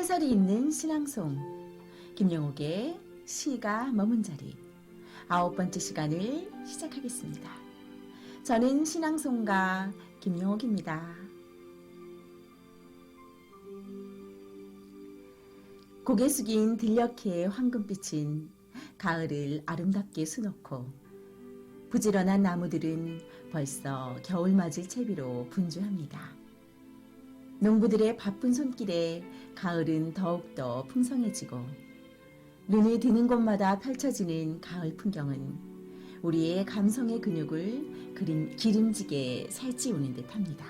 해설이 있는 신앙송 김영옥의 시가 머문 자리 9번째 시간을 시작하겠습니다. 저는 신앙송가 김영옥입니다. 고개 숙인 들녘의 황금빛은 가을을 아름답게 수놓고 부지런한 나무들은 벌써 겨울 맞을 채비로 분주합니다. 농부들의 바쁜 손길에 가을은 더욱더 풍성해지고 눈이 드는 곳마다 펼쳐지는 가을 풍경은 우리의 감성의 근육을 기름지게 살찌우는 듯합니다.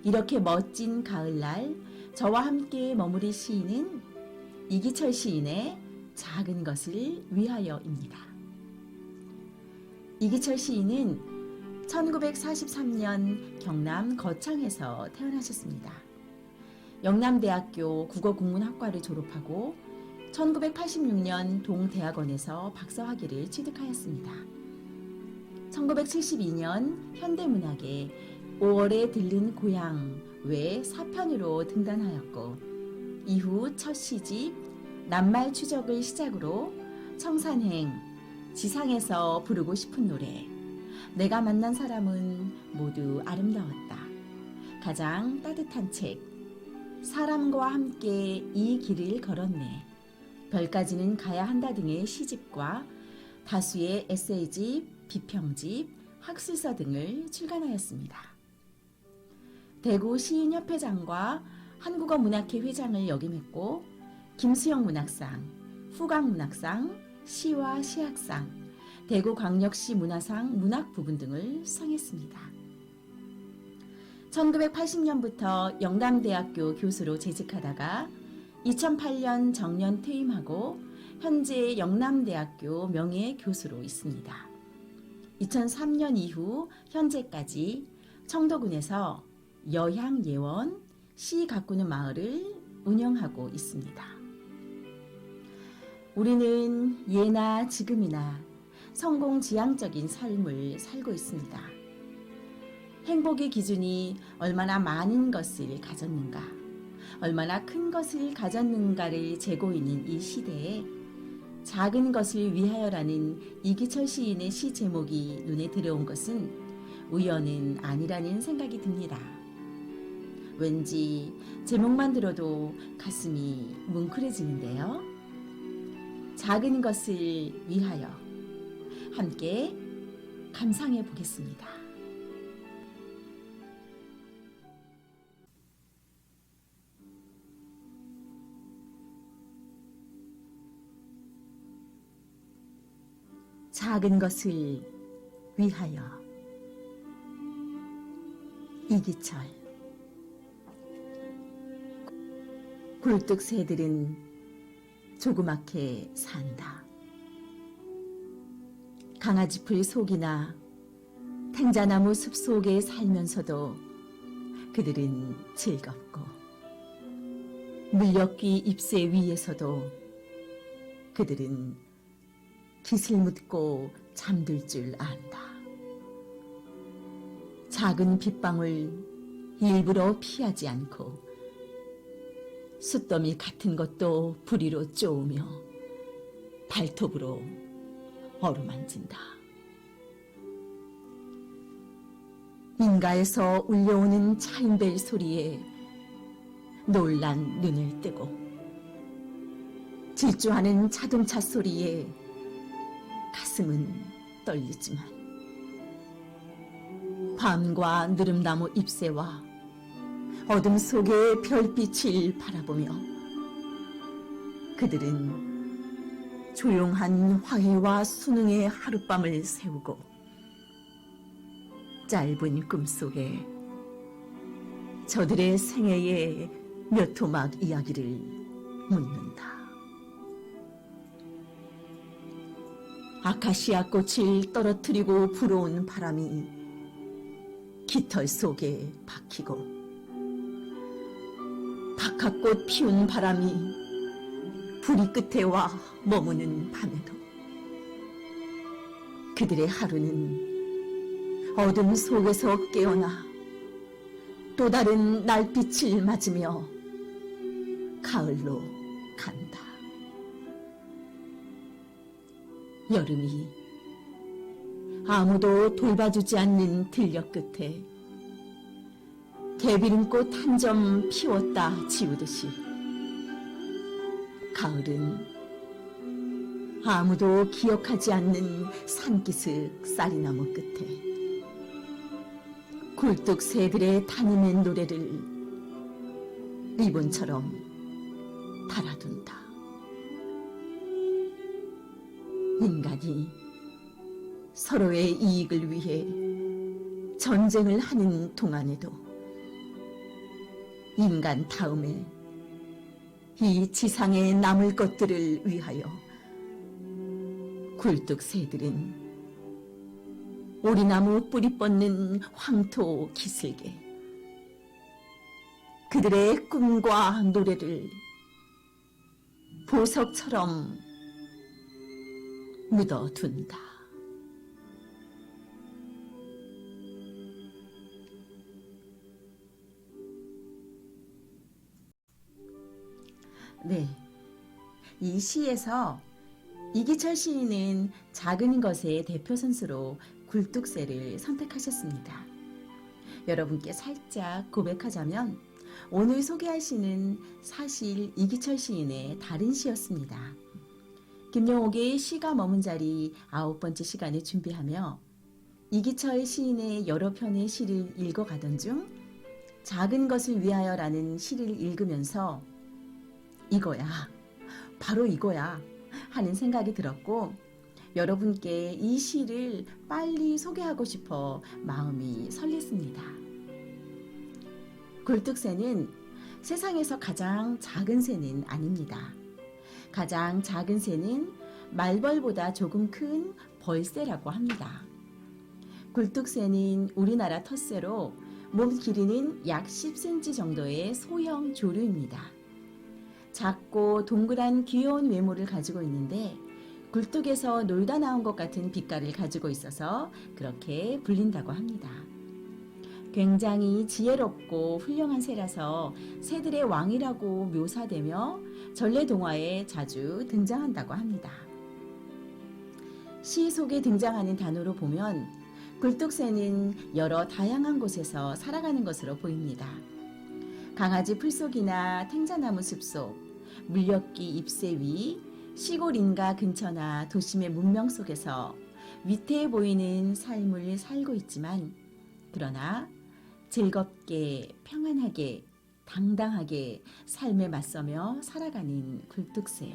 이렇게 멋진 가을날 저와 함께 머무릴 시인은 이기철 시인의 작은 것을 위하여입니다. 이기철 시인은 1943년 경남 거창에서 태어나셨습니다. 영남대학교 국어국문학과를 졸업하고 1986년 동대학원에서 박사학위를 취득하였습니다. 1972년 현대문학에 5월에 들른 고향 외 4편으로 등단하였고 이후 첫 시집 낱말 추적을 시작으로 청산행, 지상에서 부르고 싶은 노래, 내가 만난 사람은 모두 아름다웠다, 가장 따뜻한 책, 사람과 함께 이 길을 걸었네, 별까지는 가야 한다 등의 시집과 다수의 에세이집, 비평집, 학술서 등을 출간하였습니다. 대구 시인협회장과 한국어문학회 회장을 역임했고 김수영 문학상, 후광 문학상, 시와 시학상, 대구광역시 문화상 문학 부분 등을 수상했습니다. 1980년부터 영남대학교 교수로 재직하다가 2008년 정년 퇴임하고 현재 영남대학교 명예교수로 있습니다. 2003년 이후 현재까지 청도군에서 여향예원 시 가꾸는 마을을 운영하고 있습니다. 우리는 예나 지금이나 성공지향적인 삶을 살고 있습니다. 행복의 기준이 얼마나 많은 것을 가졌는가, 얼마나 큰 것을 가졌는가를 재고 있는 이 시대에 작은 것을 위하여라는 이기철 시인의 시 제목이 눈에 들어온 것은 우연은 아니라는 생각이 듭니다. 왠지 제목만 들어도 가슴이 뭉클해지는데요. 작은 것을 위하여 함께 감상해 보겠습니다. 작은 것을 위하여. 이기철. 굴뚝새들은 조그맣게 산다. 강아지풀 속이나 탱자나무 숲속에 살면서도 그들은 즐겁고 물엿귀 잎새 위에서도 그들은 깃을 묻고 잠들 줄 안다. 작은 빗방울 일부러 피하지 않고 숫더미 같은 것도 부리로 쪼으며 발톱으로 어루만진다. 인가에서 울려오는 차임벨 소리에 놀란 눈을 뜨고 질주하는 자동차 소리에 가슴은 떨리지만 밤과 느릅나무 잎새와 어둠 속의 별빛을 바라보며 그들은 조용한 화해와 순응의 하룻밤을 새우고 짧은 꿈속에 저들의 생애의 몇 토막 이야기를 묻는다. 아카시아 꽃을 떨어뜨리고 불어온 바람이 깃털 속에 박히고 박하꽃 피운 바람이 부리 끝에 와 머무는 밤에도 그들의 하루는 어둠 속에서 깨어나 또 다른 날빛을 맞으며 가을로 간다. 여름이 아무도 돌봐주지 않는 들녘 끝에 대비름꽃 한 점 피웠다 지우듯이 가을은 아무도 기억하지 않는 산기슭 쌀이나무 끝에 굴뚝 새들의 타는 노래를 리본처럼 달아둔다. 인간이 서로의 이익을 위해 전쟁을 하는 동안에도 인간 다음에 이 지상에 남을 것들을 위하여 굴뚝 새들은 오리나무 뿌리 뻗는 황토 기슭에 그들의 꿈과 노래를 보석처럼 묻어둔다. 네, 이 시에서 이기철 시인은 작은 것의 대표 선수로 굴뚝새를 선택하셨습니다. 여러분께 살짝 고백하자면 오늘 소개할 시는 사실 이기철 시인의 다른 시였습니다. 김영옥의 시가 머문 자리 9번째 시간을 준비하며 이기철 시인의 여러 편의 시를 읽어가던 중 작은 것을 위하여라는 시를 읽으면서 이거야, 바로 이거야 하는 생각이 들었고 여러분께 이 시를 빨리 소개하고 싶어 마음이 설렜습니다. 굴뚝새는 세상에서 가장 작은 새는 아닙니다. 가장 작은 새는 말벌보다 조금 큰 벌새라고 합니다. 굴뚝새는 우리나라 텃새로 몸 길이는 약 10cm 정도의 소형 조류입니다. 작고 동그란 귀여운 외모를 가지고 있는데 굴뚝에서 놀다 나온 것 같은 빛깔을 가지고 있어서 그렇게 불린다고 합니다. 굉장히 지혜롭고 훌륭한 새라서 새들의 왕이라고 묘사되며 전래동화에 자주 등장한다고 합니다. 시 속에 등장하는 단어로 보면 굴뚝새는 여러 다양한 곳에서 살아가는 것으로 보입니다. 강아지 풀속이나 탱자나무 숲속, 물엿기 잎새 위, 시골 인가 근처나 도심의 문명 속에서 위태해 보이는 삶을 살고 있지만 그러나 즐겁게 평안하게 당당하게 삶에 맞서며 살아가는 굴뚝새.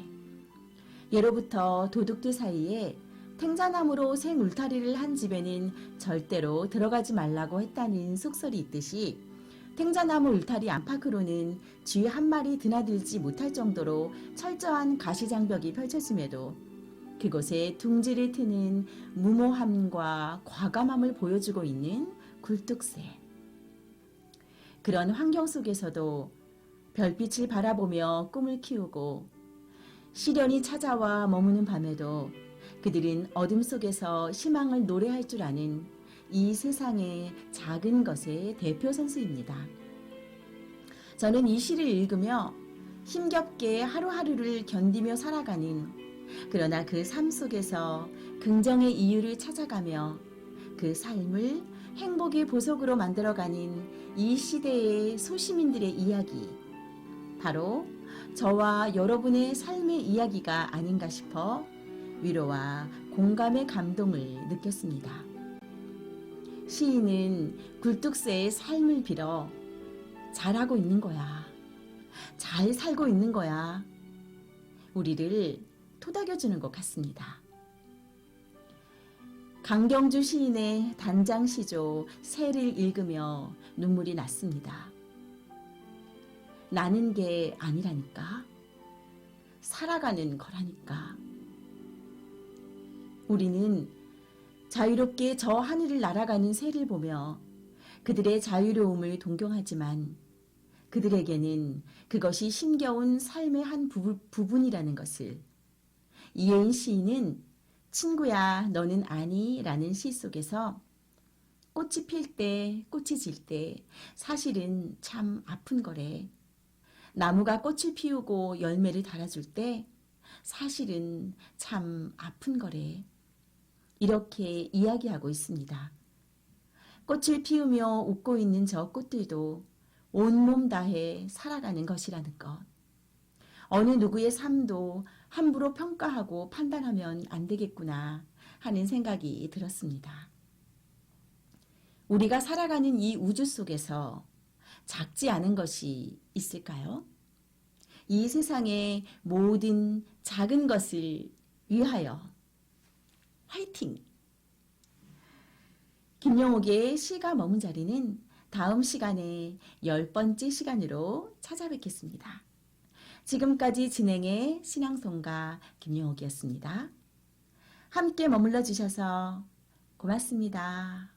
예로부터 도둑들 사이에 탱자나무로 생 울타리를 한 집에는 절대로 들어가지 말라고 했다는 속설이 있듯이 탱자나무 울타리 안팎으로는 쥐 한 마리 드나들지 못할 정도로 철저한 가시장벽이 펼쳐짐에도 그곳에 둥지를 트는 무모함과 과감함을 보여주고 있는 굴뚝새. 그런 환경 속에서도 별빛을 바라보며 꿈을 키우고 시련이 찾아와 머무는 밤에도 그들은 어둠 속에서 희망을 노래할 줄 아는 이 세상의 작은 것의 대표 선수입니다. 저는 이 시를 읽으며 힘겹게 하루하루를 견디며 살아가는 그러나 그 삶 속에서 긍정의 이유를 찾아가며 그 삶을 행복의 보석으로 만들어가는 이 시대의 소시민들의 이야기, 바로 저와 여러분의 삶의 이야기가 아닌가 싶어 위로와 공감의 감동을 느꼈습니다. 시인은 굴뚝새의 삶을 빌어 잘하고 있는 거야. 잘 살고 있는 거야. 우리를 토닥여주는 것 같습니다. 강경주 시인의 단장시조 새를 읽으며 눈물이 났습니다. 나는 게 아니라니까. 살아가는 거라니까. 우리는 자유롭게 저 하늘을 날아가는 새를 보며 그들의 자유로움을 동경하지만 그들에게는 그것이 힘겨운 삶의 한 부분이라는 것을 이혜인 시인은 친구야 너는 아니? 라는 시 속에서 꽃이 필 때 꽃이 질 때 사실은 참 아픈 거래. 나무가 꽃을 피우고 열매를 달아줄 때 사실은 참 아픈 거래. 이렇게 이야기하고 있습니다. 꽃을 피우며 웃고 있는 저 꽃들도 온몸 다해 살아가는 것이라는 것. 어느 누구의 삶도 함부로 평가하고 판단하면 안 되겠구나 하는 생각이 들었습니다. 우리가 살아가는 이 우주 속에서 작지 않은 것이 있을까요? 이 세상의 모든 작은 것을 위하여 화이팅! 김영옥의 시가 머문 자리는 다음 시간에 10번째 시간으로 찾아뵙겠습니다. 지금까지 진행의 신앙송가 김영옥이었습니다. 함께 머물러 주셔서 고맙습니다.